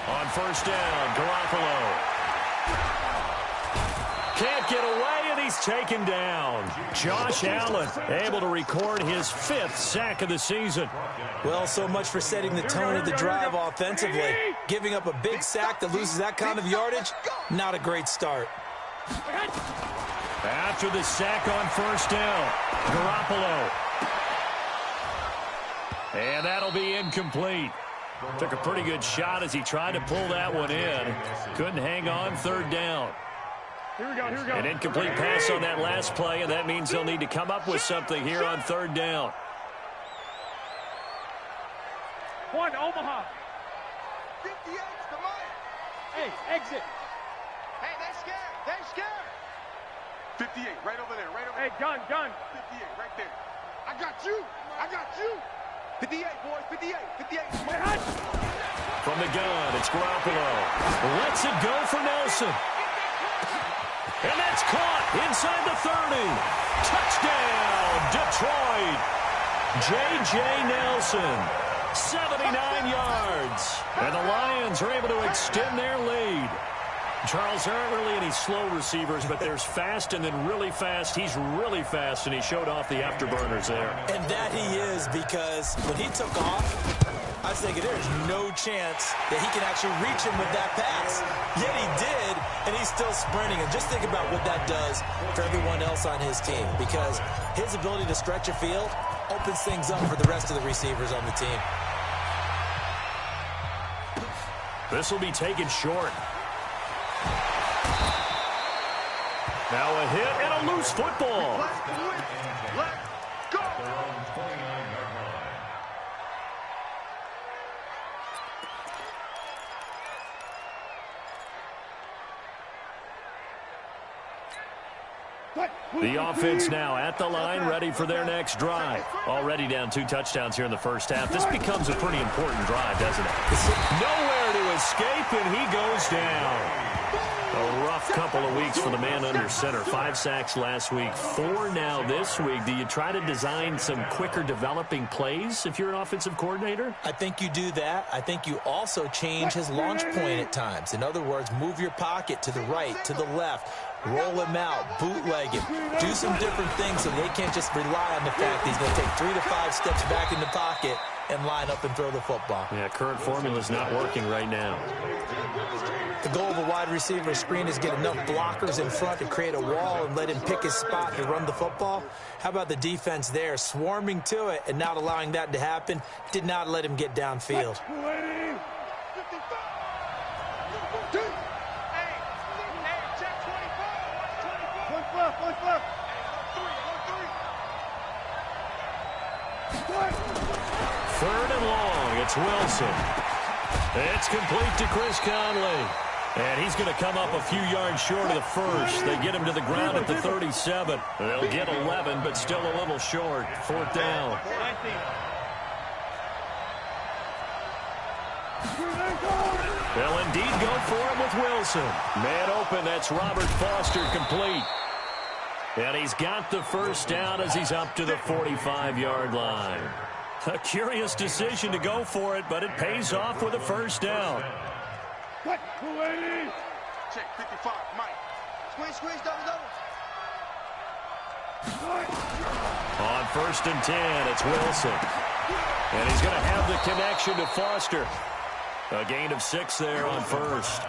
On first down, Garoppolo. Can't get away, and he's taken down. Josh Allen able to record his 5th sack of the season. Well, so much for setting the tone of the drive offensively. Giving up a big sack that loses that kind of yardage, not a great start. After the sack on first down, Garoppolo. And that'll be incomplete. Took a pretty good shot as he tried to pull that one in. Couldn't hang on, third down. Here we go. An incomplete pass on that last play, and that means they'll need to come up with something here on third down. One, Omaha. 58, come on. Hey, exit. Hey, they're scared. 58, right over there, Hey, gun. 58, right there. I got you. 58, boys, 58. From the gun, it's Garoppolo. Lets it go for Nelson. And that's caught inside the 30. Touchdown, Detroit. J.J. Nelson, 79 yards. And the Lions are able to extend their lead. Charles, there aren't really any slow receivers, but there's fast and then really fast. He's really fast, and he showed off the afterburners there. And that he is, because when he took off, I was thinking there's no chance that he can actually reach him with that pass. Yet he did, and he's still sprinting. And just think about what that does for everyone else on his team, because his ability to stretch a field opens things up for the rest of the receivers on the team. This will be taken short. Now a hit and a loose football. Let's go. The offense now at the line, ready for their next drive. Already down 2 touchdowns here in the first half. This becomes a pretty important drive, doesn't it? Nowhere to escape, and he goes down. A rough couple of weeks for the man under center. 5 sacks last week, 4 now this week. Do you try to design some quicker developing plays if you're an offensive coordinator? I think you do that. I think you also change his launch point at times. In other words, move your pocket to the right, to the left, roll him out, bootleg him, do some different things so they can't just rely on the fact that he's going to take 3 to 5 steps back in the pocket and line up and throw the football. Yeah, current formula's not working right now. The goal of a wide receiver screen is get enough blockers in front to create a wall and let him pick his spot to run the football. How about the defense there, swarming to it and not allowing that to happen? Did not let him get downfield. Third and long, it's Wilson. It's complete to Chris Conley. And he's going to come up a few yards short of the first. They get him to the ground at the 37. They'll get 11, but still a little short. 4th down. They'll indeed go for it with Wilson. Man open, that's Robert Foster, complete. And he's got the first down as he's up to the 45-yard line. A curious decision to go for it, but it pays off with a first down. Check 55, Mike. Squeeze, double. On 1st and 10, it's Wilson. And he's going to have the connection to Foster. A gain of 6 there on first.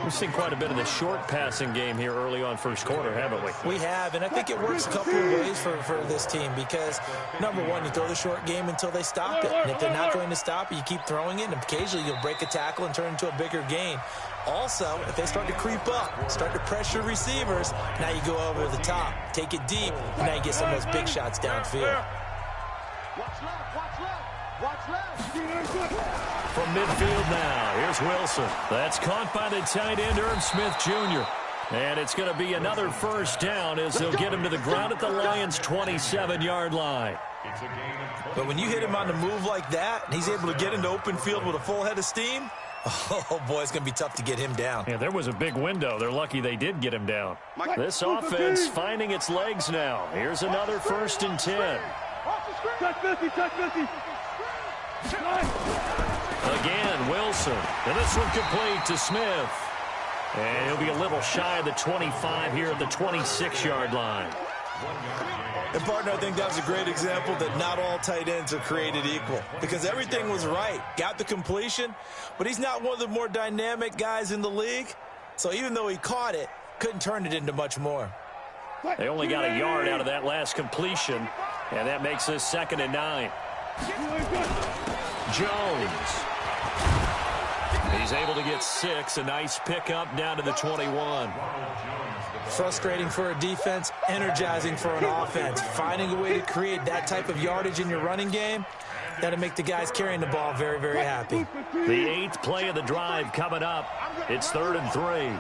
We've seen quite a bit of the short passing game here early on first quarter, haven't we? We have, and I think it works a couple of ways for this team because, number one, you throw the short game until they stop it. And if they're not going to stop it, you keep throwing it, and occasionally you'll break a tackle and turn into a bigger gain. Also, if they start to creep up, start to pressure receivers, now you go over the top, take it deep, and now you get some of those big shots downfield. Watch left. From midfield now, here's Wilson. That's caught by the tight end, Irv Smith Jr. And it's going to be another first down as they'll get him to the ground at the Lions' 27-yard line. But when you hit him on the move like that, and he's able to get into open field with a full head of steam, oh, boy, it's going to be tough to get him down. Yeah, there was a big window. They're lucky they did get him down. This offense finding its legs now. Here's another 1st and 10. Again, Wilson. And this one complete to Smith. And he'll be a little shy of the 25 here at the 26-yard line. And, partner, I think that was a great example that not all tight ends are created equal, because everything was right. Got the completion, but he's not one of the more dynamic guys in the league. So even though he caught it, couldn't turn it into much more. They only got a yard out of that last completion, and that makes this 2nd and 9. Jones. He's able to get 6. A nice pickup down to the 21. Frustrating for a defense, energizing for an offense. Finding a way to create that type of yardage in your running game, that'll make the guys carrying the ball very, very happy. The 8th play of the drive coming up. It's 3rd and 3.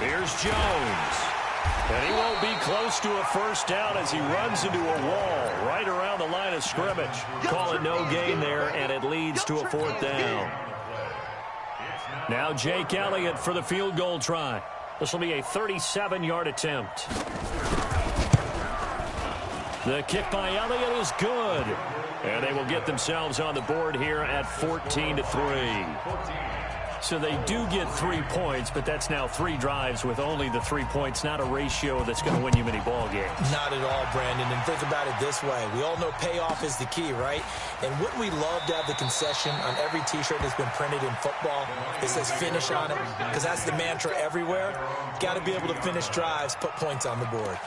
Here's Jones. And he won't be close to a first down as he runs into a wall right around the line of scrimmage. Call it no gain there, and it leads to a 4th down. Now Jake Elliott for the field goal try. This will be a 37-yard attempt. The kick by Elliott is good. And they will get themselves on the board here at 14-3. So they do get 3 points, but that's now 3 drives with only the 3 points. Not a ratio that's going to win you many ball games. Not at all, Brandon. And think about it this way. We all know payoff is the key, right? And wouldn't we love to have the concession on every T-shirt that's been printed in football that says finish on it? Because that's the mantra everywhere. Got to be able to finish drives, put points on the board.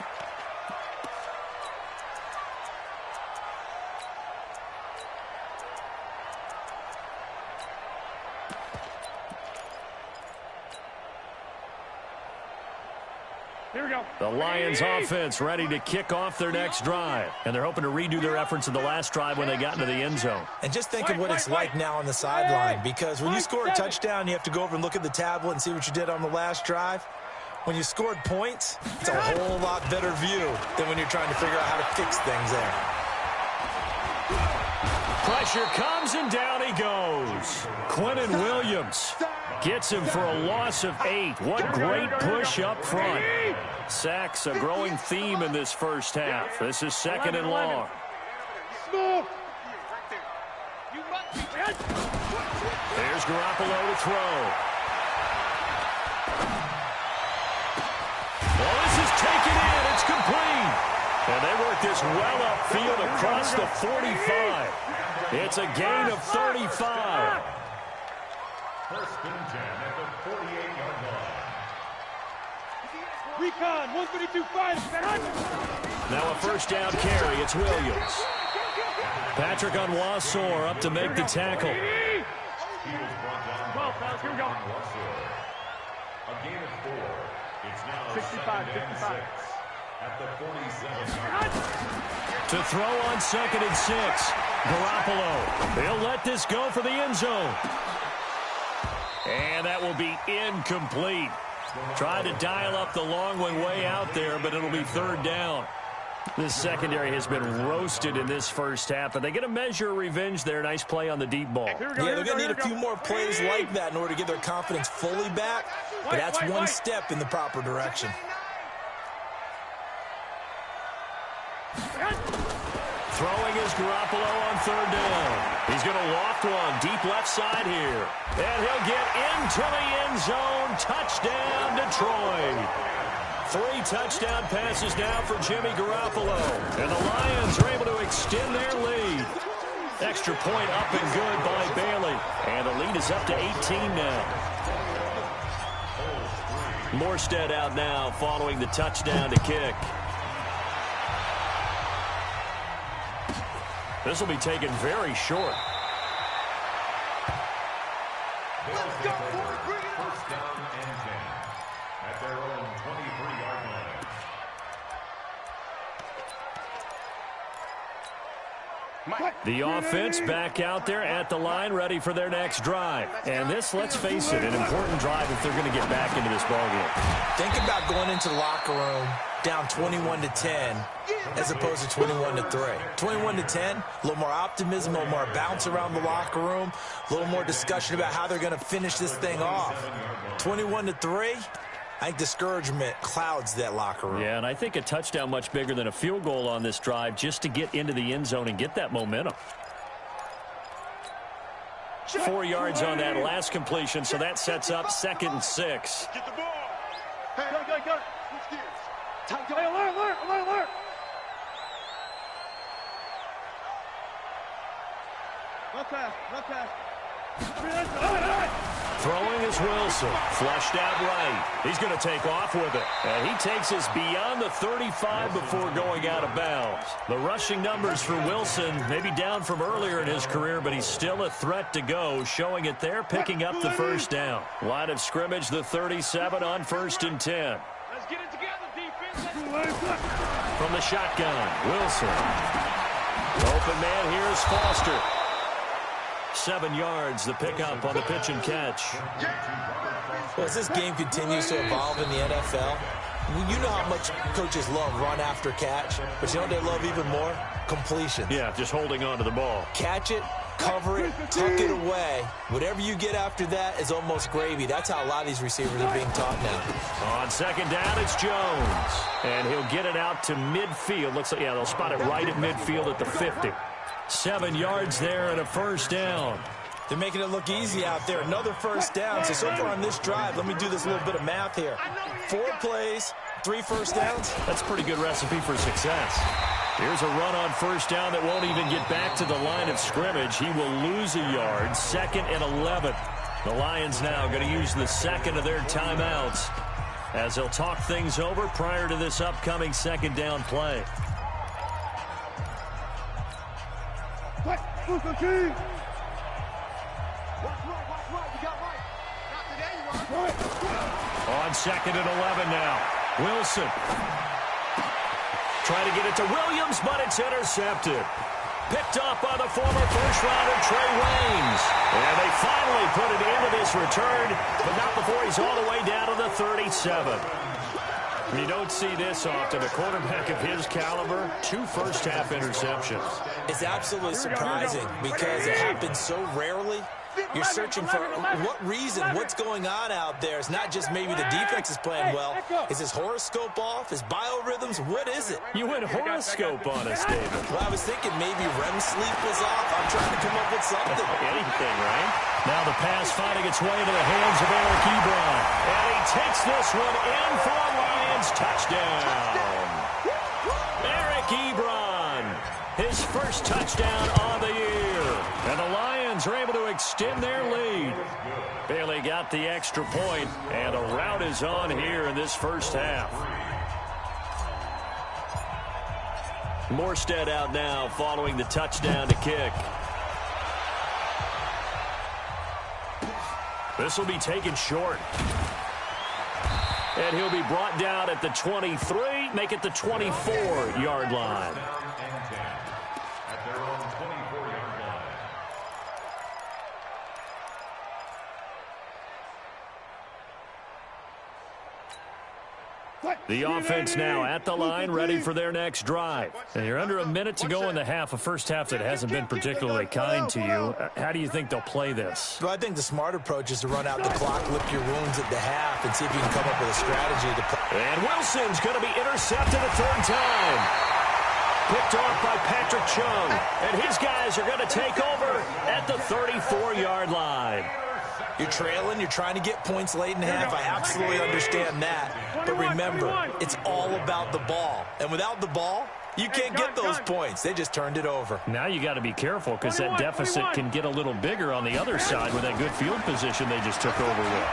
Here we go. The Lions offense ready to kick off their next drive. And they're hoping to redo their efforts in the last drive when they got into the end zone. And just think of what it's like now on the sideline, because when you score a touchdown, you have to go over and look at the tablet and see what you did on the last drive. When you scored points, it's a whole lot better view than when you're trying to figure out how to fix things there. Pressure comes, and down he goes. Quentin Williams gets him for a loss of 8. What great push up front. Sacks, a growing theme in this first half. This is 2nd and long. There's Garoppolo to throw. Well, this is taken in. It's complete. And they work this well upfield across the 45. It's a gain of 35. First and 10 at the 48-yard line. Recon, 132-5. Now a first down carry. It's Williams. Patrick Onwuasor up to make the tackle. 12 fouls. Here we go. A gain of 4. It's now 65. at the 47-yard line. To throw on 2nd and 6. Garoppolo. They'll let this go for the end zone. And that will be incomplete. Tried to dial up the long one way out there, but it'll be 3rd down. This secondary has been roasted in this first half, but they get a measure of revenge there. Nice play on the deep ball. Yeah, they're going to need a few more plays like that in order to get their confidence fully back, but that's one step in the proper direction. Throwing is Garoppolo on 3rd down. He's going to loft one deep left side here. And he'll get into the end zone. Touchdown, Detroit. 3 touchdown passes now for Jimmy Garoppolo. And the Lions are able to extend their lead. Extra point up and good by Bailey. And the lead is up to 18 now. Morstead out now following the touchdown to kick. This will be taken very short. Let's go, first down and 10 at their own 23-yard line. The offense back out there at the line, ready for their next drive. And this, let's face it, an important drive if they're going to get back into this ballgame. Think about going into the locker room down 21-10 as opposed to 21-3. 21-10, a little more optimism, a little more bounce around the locker room, a little more discussion about how they're going to finish this thing off. 21-3, I think discouragement clouds that locker room. Yeah, and I think a touchdown much bigger than a field goal on this drive just to get into the end zone and get that momentum. 4 yards on that last completion, so that sets up 2nd and 6. Get the ball. Hey, go. Switch gears. Tight, go. Alert. Left pass. Throwing is Wilson. Flushed out right. He's going to take off with it. And he takes us beyond the 35 before going out of bounds. The rushing numbers for Wilson may be down from earlier in his career, but he's still a threat to go, showing it there, picking up the first down. Line of scrimmage, the 37 on 1st and 10. Let's get it together, defense. From the shotgun, Wilson. Open man here is Foster. 7 yards, the pickup on the pitch and catch. Well, as this game continues to evolve in the NFL, you know how much coaches love run after catch, but you know what they love even more? Completion. Yeah, just holding on to the ball. Catch it, cover it, tuck it away. Whatever you get after that is almost gravy. That's how a lot of these receivers are being taught now. On 2nd down, it's Jones. And he'll get it out to midfield. Looks like, yeah, they'll spot it right at midfield at the 50. 7 yards there and a first down. They're making it look easy out there. Another first down. So far on this drive, let me do this little bit of math here. 4 plays, 3 first downs. That's a pretty good recipe for success. Here's a run on first down that won't even get back to the line of scrimmage. He will lose a yard. 2nd and 11. The Lions now going to use the 2nd of their timeouts as they'll talk things over prior to this upcoming 2nd down play. Watch right. You got right. Not today, you are. On 2nd and 11 now. Wilson. Trying to get it to Williams, but it's intercepted. Picked up by the former first-rounder Trey Waynes. And they finally put it into this return, but not before he's all the way down to the 37. You don't see this often. A quarterback of his caliber, 2 first-half interceptions. It's absolutely surprising because it happens so rarely. You're searching for what reason, what's going on out there. It's not just maybe the defense is playing well. Is his horoscope off? His biorhythms? What is it? You went horoscope on us, David. Well, I was thinking maybe REM sleep was off. I'm trying to come up with something. Anything, right? Now the pass finding its way into the hands of Eric Ebron. And he takes this one in for a Lions touchdown. Eric Ebron, his first touchdown on the year. And the Lions are able to extend their lead. Bailey got the extra point, and a rout is on here in this first half. Morstead out now following the touchdown to kick. This will be taken short. And he'll be brought down at the 23, make it the 24-yard line. At their own 24-yard line. The offense now at the line, ready for their next drive. And you're under a minute to go in the half, a first half that hasn't been particularly kind to you. How do you think they'll play this? Well, I think the smart approach is to run out the clock, lick your wounds at the half, and see if you can come up with a strategy to play. And Wilson's going to be intercepted a 3rd time. Picked off by Patrick Chung. And his guys are going to take over at the 34-yard line. You're trailing. You're trying to get points late in the half. I absolutely understand that. But remember, it's all about the ball. And without the ball, you can't get those points. They just turned it over. Now you got to be careful because that deficit can get a little bigger on the other side with that good field position they just took over with.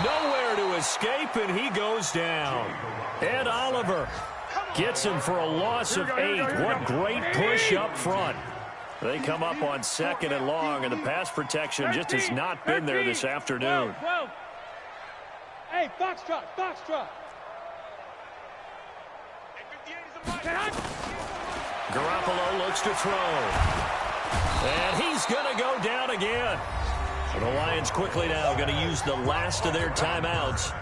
Nowhere to escape, and he goes down. Ed Oliver gets him for a loss of 8. What great push up front. They come up on 2nd and long, and the pass protection just has not been there this afternoon. 12. Hey, Foxtrot. Garoppolo looks to throw. And he's going to go down again. So the Lions quickly now going to use the last of their timeouts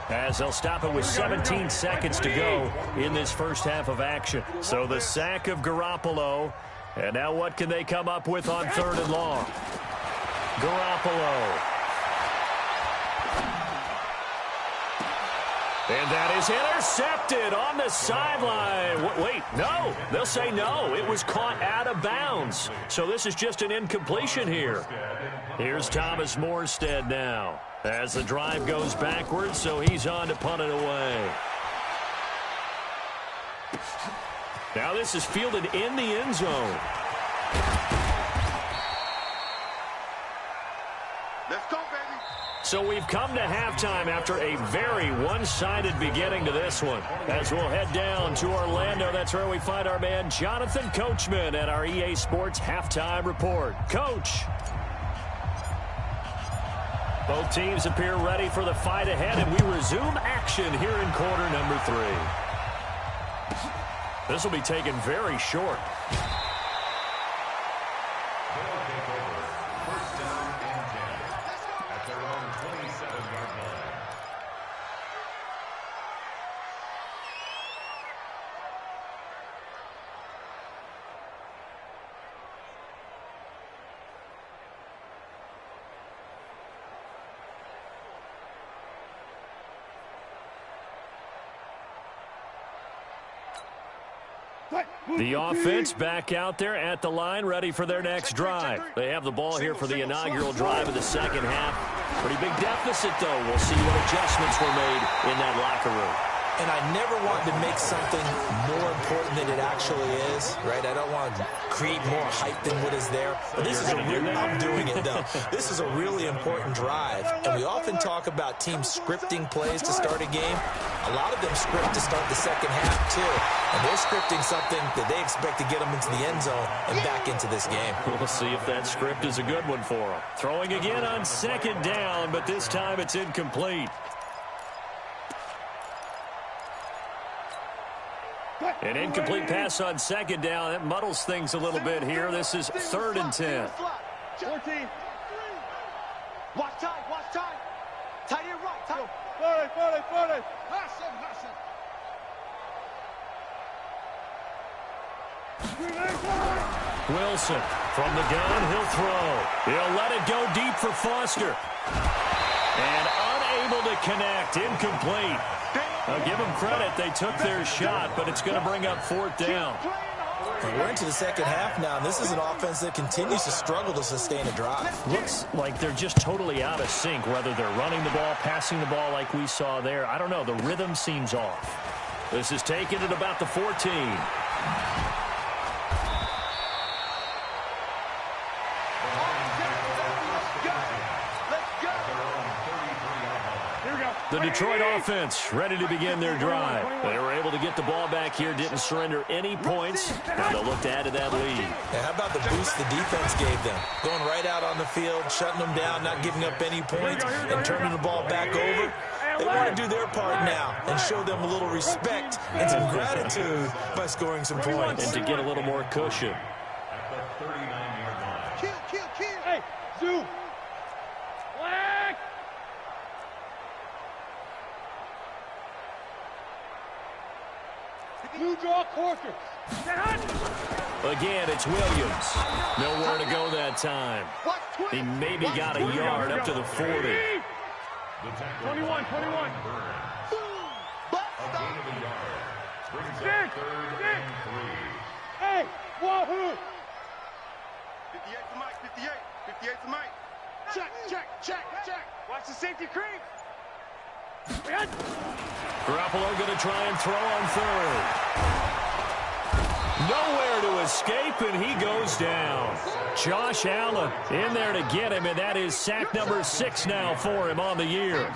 as they'll stop it with 17 seconds to go in this first half of action. So the sack of Garoppolo. And now what can they come up with on 3rd and long? Garoppolo. And that is intercepted on the sideline. Wait, no. They'll say no. It was caught out of bounds. So this is just an incompletion here. Here's Thomas Morstead now as the drive goes backwards, so he's on to punt it away. Now this is fielded in the end zone. Let's go, baby. So we've come to halftime after a very one-sided beginning to this one. As we'll head down to Orlando, that's where we find our man Jonathan Coachman at our EA Sports Halftime Report. Coach. Both teams appear ready for the fight ahead, and we resume action here in quarter number 3. This will be taken very short. The offense back out there at the line, ready for their next drive. They have the ball here for the inaugural drive of the second half. Pretty big deficit, though. We'll see what adjustments were made in that locker room. And I never want to make something more important than it actually is, right? I don't want to create more hype than what is there. But this is I'm doing it, though. This is a really important drive. And we often talk about teams scripting plays to start a game. A lot of them script to start the second half, too. And they're scripting something that they expect to get them into the end zone and back into this game. We'll see if that script is a good one for them. Throwing again on second down, but this time it's incomplete. An incomplete pass on second down. That muddles things a little bit here. This is 3rd and 10. 14. Watch time, watch time. Tie it right, tie. 40. Wilson from the gun. He'll throw. He'll let it go deep for Foster. And unable to connect. Incomplete. I'll give them credit. They took their shot, but it's going to bring up 4th down. And we're into the second half now, and this is an offense that continues to struggle to sustain a drive. Looks like they're just totally out of sync, whether they're running the ball, passing the ball like we saw there. I don't know. The rhythm seems off. This is taken at about the 14. The Detroit offense ready to begin their drive. They were able to get the ball back here, didn't surrender any points. Now they'll look to add to that lead. And how about the boost the defense gave them? Going right out on the field, shutting them down, not giving up any points, and turning the ball back over. They want to do their part now and show them a little respect and some gratitude by scoring some points. And to get a little more cushion. At the 39-yard line. Kill. Hey, Zoo. Flag. Blue draw quarter. Again, it's Williams. Nowhere to go that time. He maybe got a yard up to the 40. 21. A gain of a yard. Brings up 3rd and 3. Hey, wahoo! 58 for Mike, 58 for Mike. Check. Watch the safety creep. Garoppolo going to try and throw on 3rd. Nowhere to escape, and he goes down. Josh Allen in there to get him, and that is sack number 6 now for him on the year.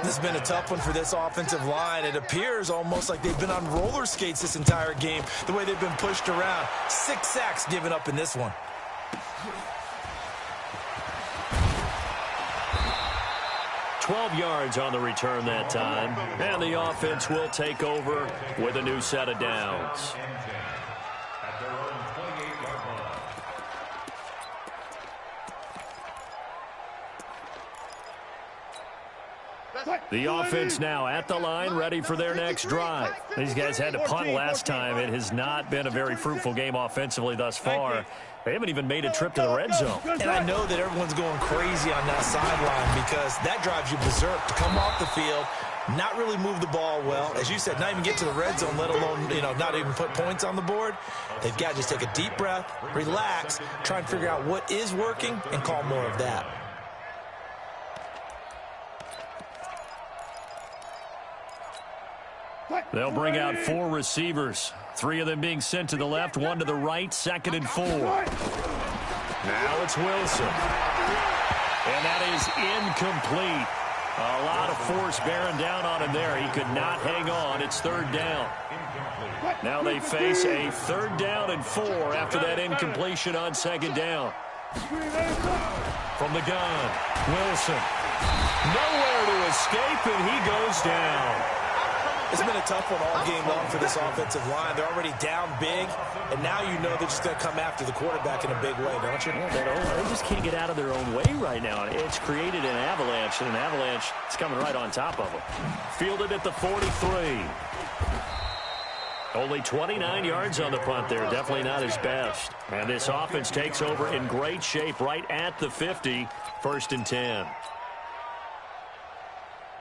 This has been a tough one for this offensive line. It appears almost like they've been on roller skates this entire game, the way they've been pushed around. 6 sacks given up in this one. $12 yards on the return that time, and the offense will take over with a new set of downs. At their own 28-yard line. The offense now at the line, ready for their next drive. These guys had to punt last time. It has not been a very fruitful game offensively thus far. They haven't even made a trip to the red zone. And I know that everyone's going crazy on that sideline because that drives you berserk to come off the field, not really move the ball well. As you said, not even get to the red zone, let alone, not even put points on the board. They've got to just take a deep breath, relax, try and figure out what is working, and call more of that. They'll bring out 4 receivers. 3 of them being sent to the left, 1 to the right, 2nd and 4. Now it's Wilson. And that is incomplete. A lot of force bearing down on him there. He could not hang on. It's 3rd down. Now they face a 3rd down and 4 after that incompletion on 2nd down. From the gun, Wilson. Nowhere to escape, and he goes down. It's been a tough one all game long for this offensive line. They're already down big, and now you know they're just going to come after the quarterback in a big way, don't you? Yeah, they just can't get out of their own way right now. It's created an avalanche, and an avalanche is coming right on top of them. Fielded at the 43. Only 29 yards on the punt there. Definitely not his best. And this offense takes over in great shape right at the 50. 1st and 10.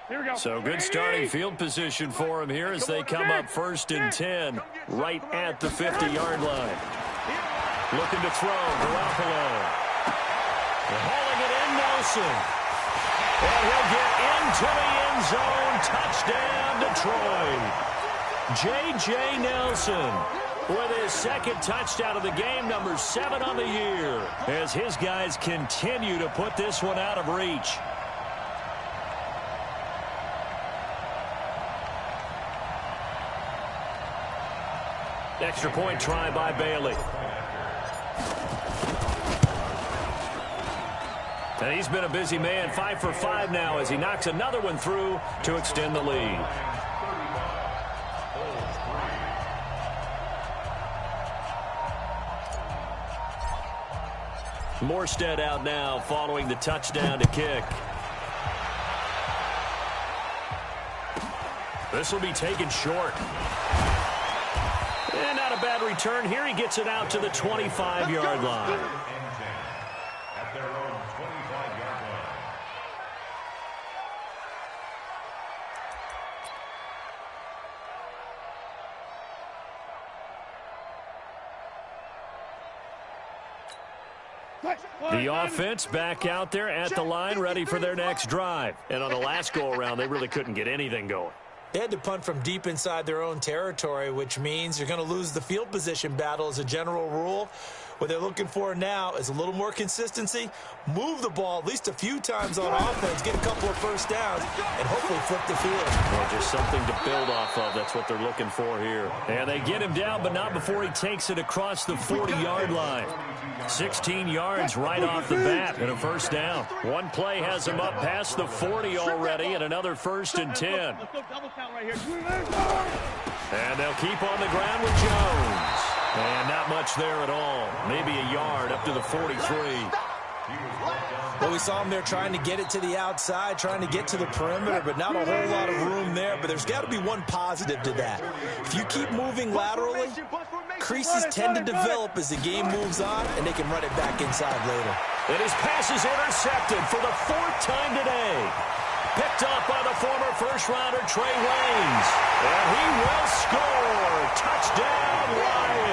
Here we go. So good starting field position for him here as they come up 1st and 10 right at the 50-yard line. Looking to throw, Garoppolo. Hauling it in, Nelson. And he'll get into the end zone. Touchdown, Detroit. J.J. Nelson with his 2nd touchdown of the game, number 7 on the year, as his guys continue to put this one out of reach. Extra point try by Bailey. And he's been a busy man, 5 for 5 now as he knocks another one through to extend the lead. Morstead out now following the touchdown to kick. This will be taken short. And not a bad return here. He gets it out to the 25-yard line. At their own 25-yard line. The offense back out there at the line, ready for their next drive. And on the last go-around, they really couldn't get anything going. They had to punt from deep inside their own territory, which means you're going to lose the field position battle as a general rule. What they're looking for now is a little more consistency, move the ball at least a few times on offense, get a couple of first downs, and hopefully flip the field. Well, just something to build off of. That's what they're looking for here. And they get him down, but not before he takes it across the 40-yard line. 16 yards right off the bat and a first down. One play has him up past the 40 already, and another 1st and 10. Let's go double count right here. And they'll keep on the ground with Jones. And not much there at all. Maybe a yard up to the 43. Well, we saw him there trying to get it to the outside, trying to get to the perimeter, but not a whole lot of room there. But there's got to be one positive to that. If you keep moving laterally, creases tend to develop as the game moves on, and they can run it back inside later. And his pass is intercepted for the 4th time today. Picked up by the former first-rounder Trey Waynes. And he will score. Touchdown, Lions.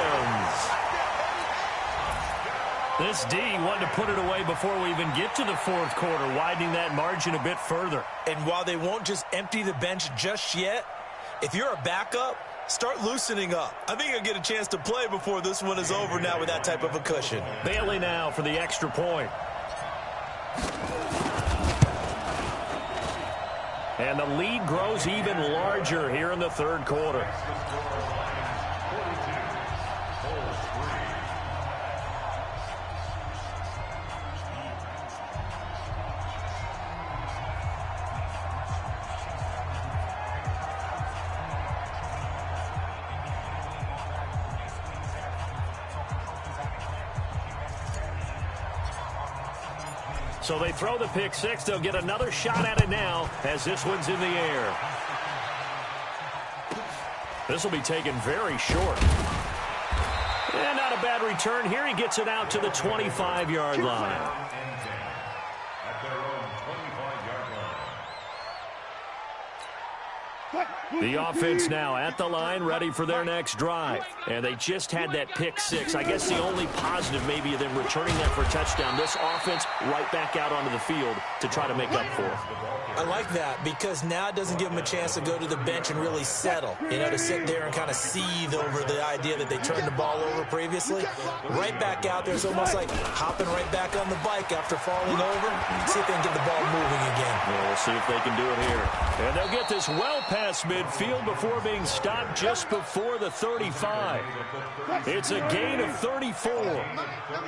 This D wanted to put it away before we even get to the 4th quarter, widening that margin a bit further. And while they won't just empty the bench just yet, if you're a backup, start loosening up. I think you'll get a chance to play before this one is over now with that type of a cushion. Bailey now for the extra point. And the lead grows even larger here in the 3rd quarter. So they throw the pick six. They'll get another shot at it now as this one's in the air. This will be taken very short. And not a bad return here. He gets it out to the 25-yard line. At their own 25-yard line. The offense now at the line, ready for their next drive. And they just had that pick six. I guess the only positive maybe of them returning that for a touchdown. This offense right back out onto the field to try to make up for it. I like that because now it doesn't give them a chance to go to the bench and really settle, to sit there and kind of seethe over the idea that they turned the ball over previously. Right back out there, it's almost like hopping right back on the bike after falling over. See if they can get the ball moving again. Yeah, we'll see if they can do it here. And they'll get this well past midfield before being stopped just before the 35. It's a gain of 34.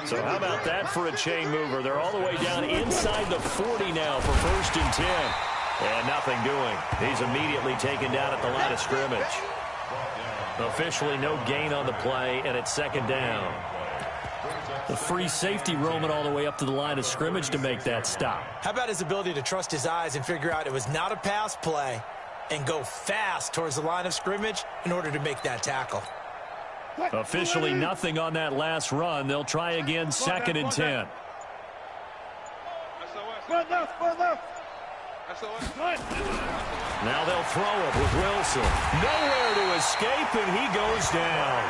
So how about that for a chain mover? They're all the way down inside the 40 now for 1st and 10. And nothing doing. He's immediately taken down at the line of scrimmage. Officially no gain on the play, and it's 2nd down. The free safety roaming all the way up to the line of scrimmage to make that stop. How about his ability to trust his eyes and figure out it was not a pass play and go fast towards the line of scrimmage in order to make that tackle. Officially nothing on that last run. They'll try again, 2nd and 10. Now they'll throw it with Wilson. Nowhere to escape, and he goes down.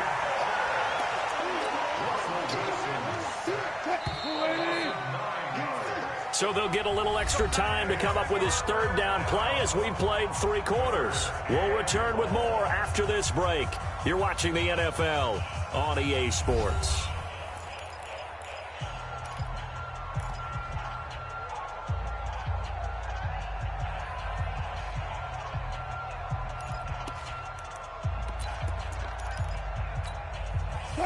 So they'll get a little extra time to come up with his 3rd down play as we played 3 quarters. We'll return with more after this break. You're watching the NFL on EA Sports.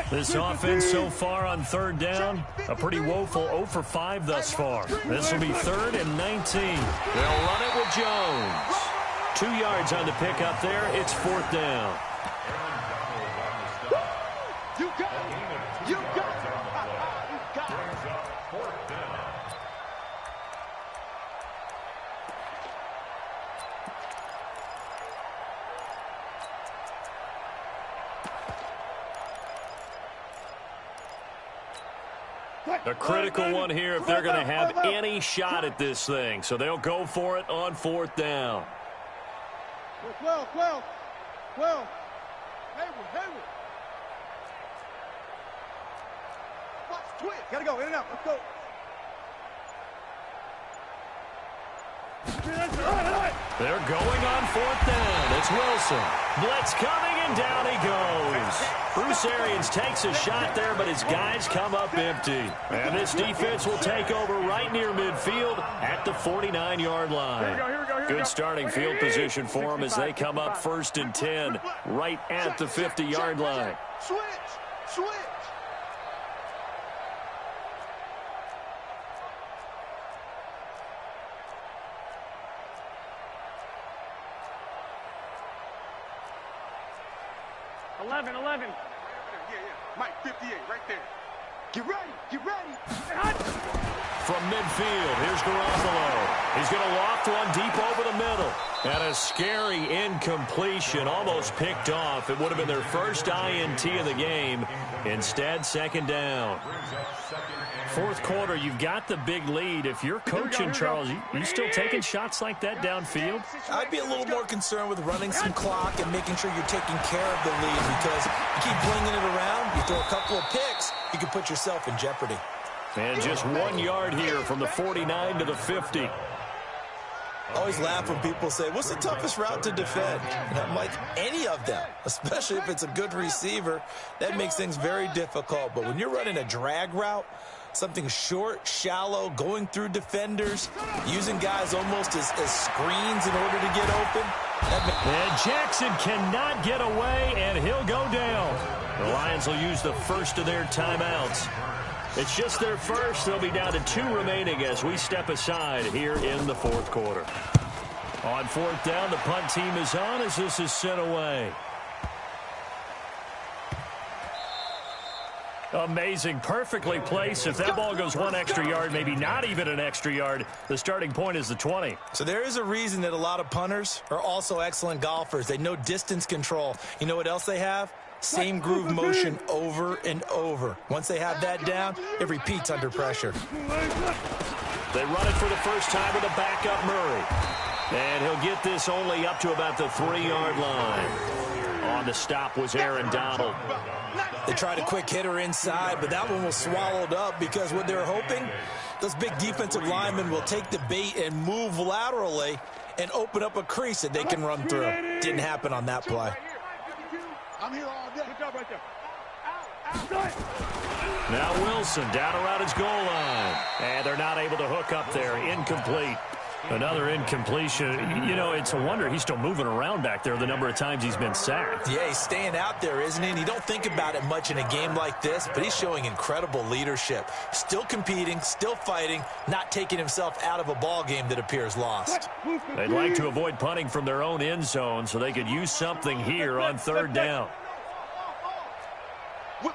This offense so far on 3rd down, a pretty woeful 0 for 5 thus far. This will be 3rd and 19. They'll run it with Jones. 2 yards on the pickup there. It's 4th down. You got it. You got it. A critical one here if they're going to have any shot at this thing. So they'll go for it on 4th down. 12. Hayward. Watch, twitch. Gotta go, in and out. Let's go. They're going on 4th down. It's Wilson. Blitz coming, and down he goes. Bruce Arians takes a shot there, but his guys come up empty. And this defense will take over right near midfield at the 49-yard line. Good starting field position for them as they come up 1st and 10 right at the 50-yard line. Switch. 11. Yeah. Mike, 58, right there. Get ready. From midfield, here's Garoppolo. He's going to loft one deep over the middle. And a scary incompletion, almost picked off. It would have been their first INT of the game. Instead, 2nd down. 4th quarter, you've got the big lead. If you're coaching, Charles, you still taking shots like that downfield? I'd be a little more concerned with running some clock and making sure you're taking care of the lead because you keep flinging it around, you throw a couple of picks, you can put yourself in jeopardy. And just 1 yard here from the 49 to the 50. I always laugh when people say, what's the toughest route to defend? And I'm like, any of them, especially if it's a good receiver. That makes things very difficult. But when you're running a drag route, something short, shallow, going through defenders, using guys almost as screens in order to get open. And Jackson cannot get away, and he'll go down. The Lions will use the first of their timeouts. It's just their first. They'll be down to 2 remaining as we step aside here in the 4th quarter. On 4th down, the punt team is on as this is sent away. Amazing. Perfectly placed. If that ball goes one extra yard, maybe not even an extra yard, the starting point is the 20. So there is a reason that a lot of punters are also excellent golfers. They know distance control. You know what else they have? Same groove motion over and over. Once they have that down, it repeats under pressure. They run it for the first time with a backup Murray. And he'll get this only up to about the 3-yard line. On the stop was Aaron Donald. They tried a quick hitter inside, but that one was swallowed up because what they're hoping, those big defensive linemen will take the bait and move laterally and open up a crease that they can run through. Didn't happen on that play. I'm here all day. Good job right there. Now Wilson down around his goal line. And they're not able to hook up there. Incomplete. Another incompletion. You know, it's a wonder he's still moving around back there the number of times he's been sacked. Yeah, he's staying out there, isn't he? And you don't think about it much in a game like this, but he's showing incredible leadership. Still competing, still fighting, not taking himself out of a ball game that appears lost. They'd like to avoid punting from their own end zone so they could use something here on 3rd down. Whip.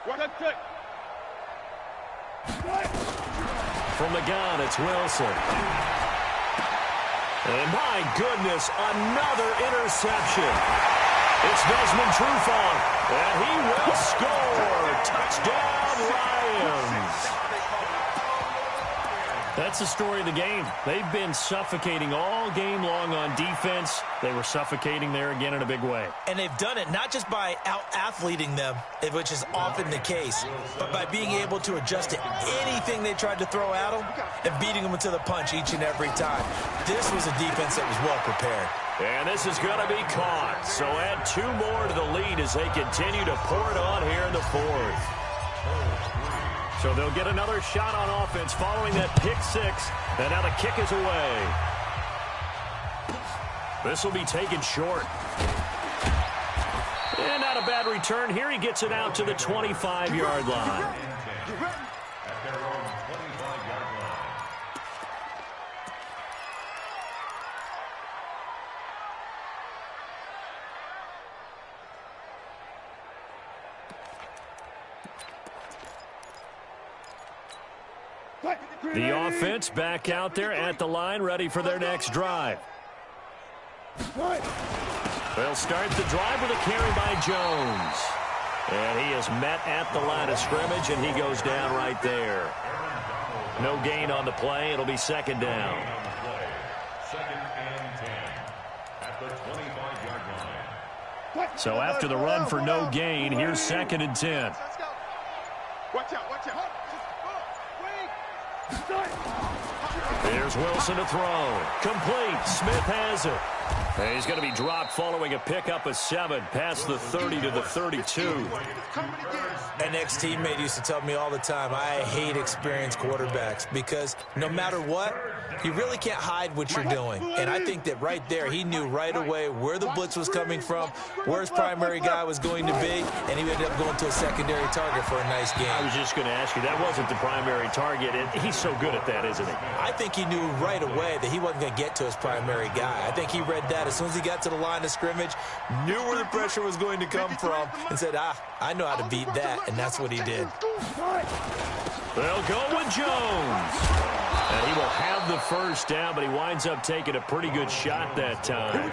Watch that. From the gun, it's Wilson. And my goodness, another interception. It's Desmond Trufant, and he will score. Touchdown, Lions. That's the story of the game. They've been suffocating all game long on defense. They were suffocating there again in a big way. And they've done it not just by out-athleting them, which is often the case, but by being able to adjust to anything they tried to throw at them and beating them into the punch each and every time. This was a defense that was well prepared. And this is going to be caught. So add 2 more to the lead as they continue to pour it on here in the 4th. So they'll get another shot on offense following that pick 6. And now the kick is away. This will be taken short. And not a bad return. Here he gets it out to the 25-yard line. At their own 25-yard line. The offense back out there at the line, ready for their next drive. They'll start the drive with a carry by Jones. And he is met at the line of scrimmage, and he goes down right there. No gain on the play. It'll be 2nd down. Second and 10 at the 25-yard line. So after the run for no gain, here's 2nd and 10. Watch out. Here's Wilson to throw. Complete. Smith has it. And he's going to be dropped following a pickup of 7 past the 30 to the 32. An ex-teammate used to tell me all the time, I hate experienced quarterbacks because no matter what, you really can't hide what you're doing. And I think that right there, he knew right away where the blitz was coming from, where his primary guy was going to be, and he ended up going to a secondary target for a nice game. I was just going to ask you, that wasn't the primary target. He's so good at that, isn't he? I think he knew right away that he wasn't going to get to his primary guy. I think he read that as soon as he got to the line of scrimmage, knew where the pressure was going to come from, and said, I know how to beat that, and that's what he did. They'll go with Jones. And he will have the first down, but he winds up taking a pretty good shot that time.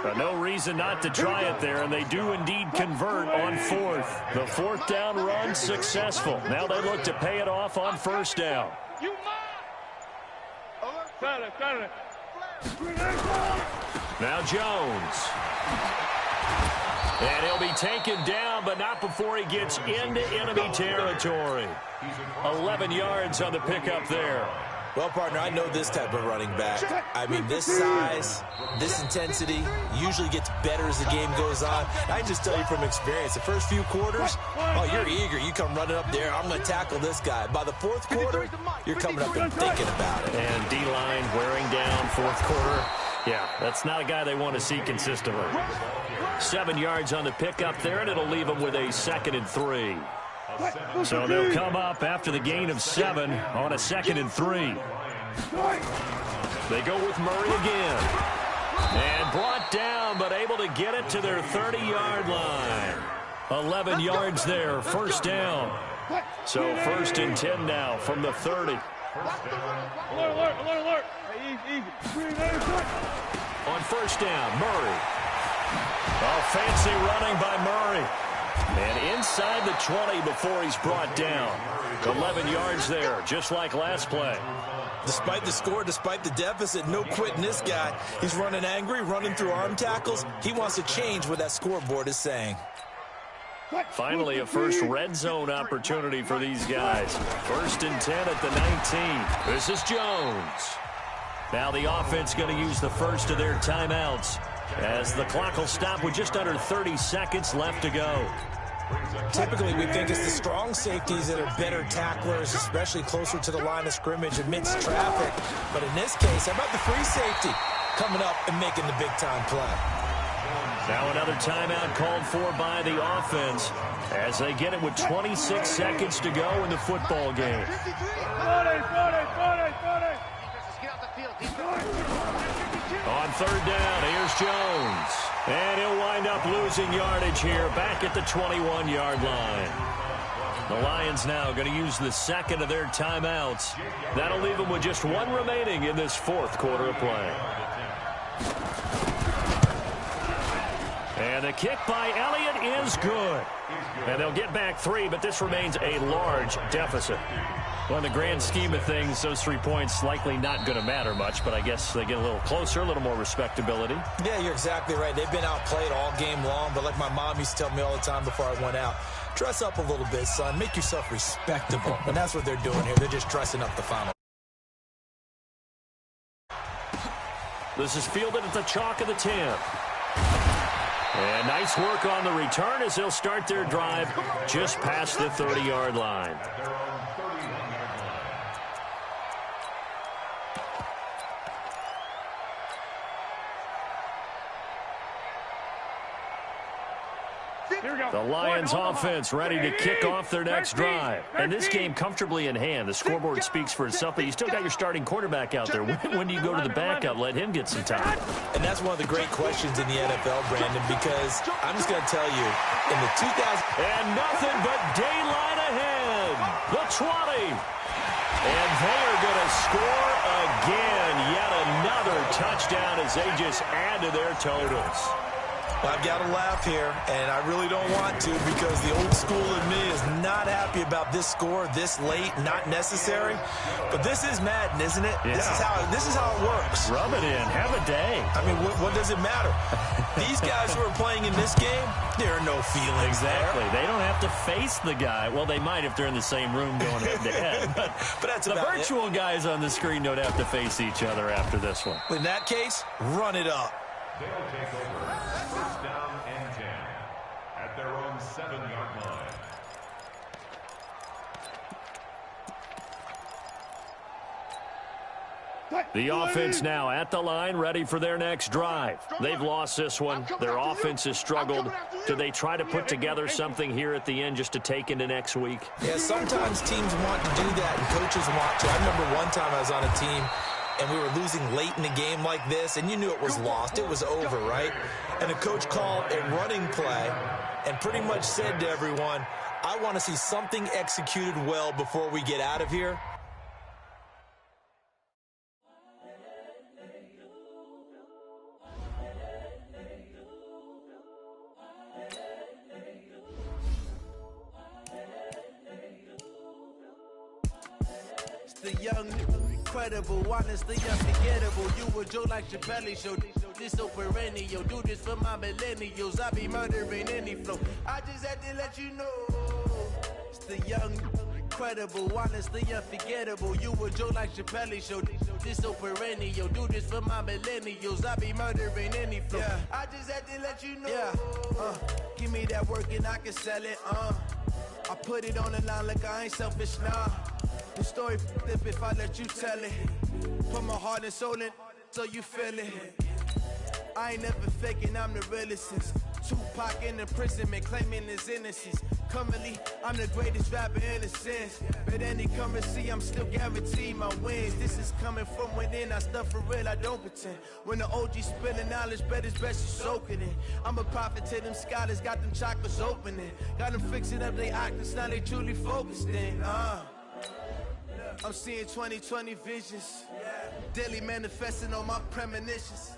But no reason not to try it there, and they do indeed convert on 4th. The 4th down run successful. Now they look to pay it off on 1st down. Now Jones. And he'll be taken down, but not before he gets into enemy territory. 11 yards on the pickup there. Well, partner, I know this type of running back. I mean, this size, this intensity usually gets better as the game goes on. I can just tell you from experience, the first few quarters, oh, you're eager. You come running up there, I'm going to tackle this guy. By the 4th quarter, you're coming up and thinking about it. And D-line wearing down 4th quarter. Yeah, that's not a guy they want to see consistently. 7 yards on the pickup there, and it'll leave them with a 2nd and 3. So they'll come up after the gain of 7 on a 2nd and 3. They go with Murray again. And brought down, but able to get it to their 30-yard line. 11 yards there, first down. So 1st and 10 now from the 30. Alert. Hey, easy. On 1st down, Murray. Oh, fancy running by Murray. And inside the 20 before he's brought down. 11 yards there, just like last play. Despite the score, despite the deficit, no quitting this guy. He's running angry, running through arm tackles. He wants to change what that scoreboard is saying. Finally, a first red zone opportunity for these guys. 1st and 10 at the 19. This is Jones. Now the offense going to use the first of their timeouts as the clock will stop with just under 30 seconds left to go. Typically, we think it's the strong safeties that are better tacklers, especially closer to the line of scrimmage amidst traffic. But in this case, how about the free safety coming up and making the big-time play? Now another timeout called for by the offense as they get it with 26 seconds to go in the football game. On 3rd down, here's Jones. And he'll wind up losing yardage here back at the 21-yard line. The Lions now going to use the second of their timeouts. That'll leave them with just one remaining in this 4th quarter of play. And the kick by Elliott is good. And they'll get back 3, but this remains a large deficit. Well, in the grand scheme of things, those 3 points likely not going to matter much, but I guess they get a little closer, a little more respectability. Yeah, you're exactly right. They've been outplayed all game long, but like my mom used to tell me all the time before I went out, dress up a little bit, son. Make yourself respectable. And that's what they're doing here. They're just dressing up the final. This is fielded at the chalk of the 10. And nice work on the return as they'll start their drive just past the 30-yard line. The Lions offense ready to kick off their next drive. And this game comfortably in hand. The scoreboard speaks for itself, but you still got your starting quarterback out there. When do you go to the backup, let him get some time? And that's one of the great questions in the NFL, Brandon, because I'm just going to tell you, in the 2000... And nothing but daylight ahead. The 20. And they are going to score again. Yet another touchdown as they just add to their totals. I've got to laugh here, and I really don't want to because the old school in me is not happy about this score this late, not necessary. But this is Madden, isn't it? Yeah. This is how it works. Rub it in. Have a day. I mean, what does it matter? These guys who are playing in this game, there are no feelings Exactly. there. They don't have to face the guy. Well, they might if they're in the same room going head-to-head. But that's the about virtual guys on the screen don't have to face each other after this one. In that case, run it up. They'll take over 1st down and 10 at their own 7-yard line. The offense now at the line, ready for their next drive. They've lost this one. Their offense has struggled. Do they try to put together something here at the end just to take into next week? Yeah, sometimes teams want to do that, and coaches want to. I remember one time I was on a team, and we were losing late in the game like this, and you knew it was lost. It was over, right? And the coach called a running play and pretty much said to everyone, I want to see something executed well before we get out of here. The young, incredible, honestly unforgettable. You a joke like Chappelle show. This so perennial. Do this for my millennials. I be murdering any flow. I just had to let you know. It's the young, incredible, honestly unforgettable. You a joke like Chappelle show. This so perennial. Do this for my millennials. I be murdering any flow. Yeah. I just had to let you know. Yeah. Give me that work and I can sell it. I put it on the line like I ain't selfish, nah. The story flip if I let you tell it. Put my heart and soul in so you feel it. I ain't never faking, I'm the realest since Tupac in imprisonment claiming his innocence. Currently, I'm the greatest rapper in a sense. But any currency, I'm still guaranteed my wins. This is coming from within. I stuff for real, I don't pretend. When the OG spilling knowledge, bet it's best you soak it in. I'm a prophet to them scholars, got them chakras opening. Got them fixing up they octaves, now they truly focused in. I'm seeing 2020 visions. Daily manifesting on my premonitions.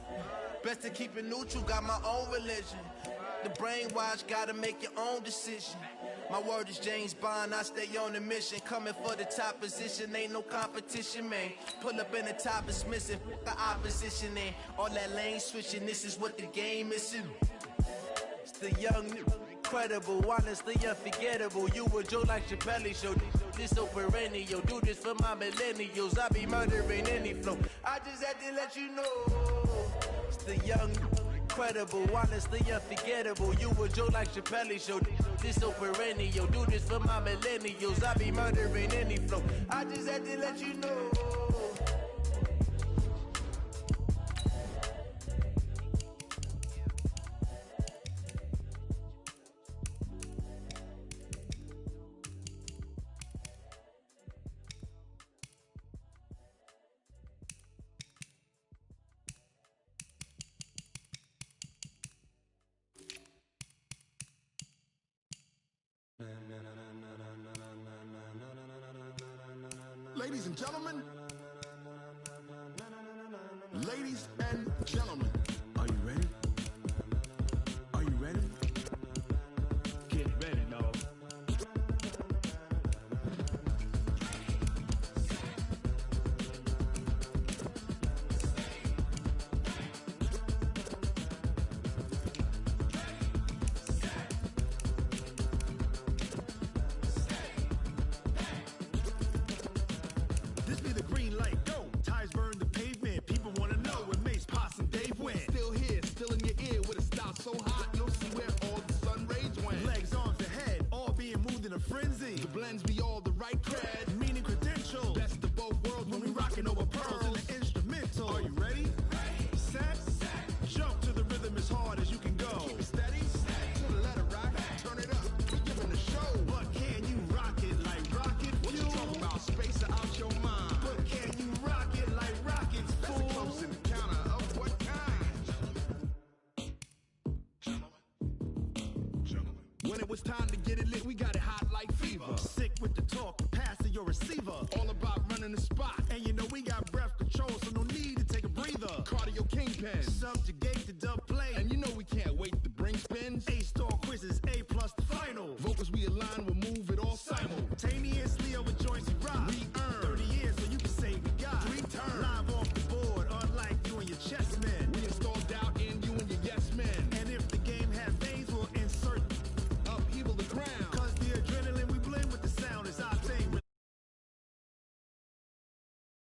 Best to keep it neutral, got my own religion. The brainwash, gotta make your own decision. My word is James Bond, I stay on the mission. Coming for the top position, ain't no competition, man. Pull up in the top is missing, the opposition ain't. All that lane switching, this is what the game is. It's the young, incredible, honestly unforgettable. You a Joe like Chappelle show. This so perennial, do this for my millennials. I be murdering any flow. I just had to let you know. It's the young, incredible, honestly unforgettable. You a Joe like Chappelle show. This so perennial, do this for my millennials. I be murdering any flow. I just had to let you know. Ladies and gentlemen, ladies and gentlemen, are you ready? Are you ready? Get ready, dog. This be the green light, go. Tires burn the pavement. People wanna know where Mace, Pops, and Dave went. Still here, still in your ear with a style so hot, you'll see where all the sun rays went. Legs, arms, and head, all being moved in a frenzy. The blends be all the right cred, meaning credentials. Best of both worlds when we rockin' over pearls in the instrumental. Are you ready? Set, jump to the rhythm as hard as you can go. Keep it steady, to the letter rock, turn it up. We giving the show. But can you rock it like rocket fuel? What you talking about? Space out your mind. But can you rock it like rockets, fool? That's a close encounter of what kind? Gentlemen. When it was time to get it lit, we got it hot like fever. Sick with the talk, pass to your receiver. All about running the spot. And you know we got breath control, so no need to take a breather. Cardio kingpin, subjugate.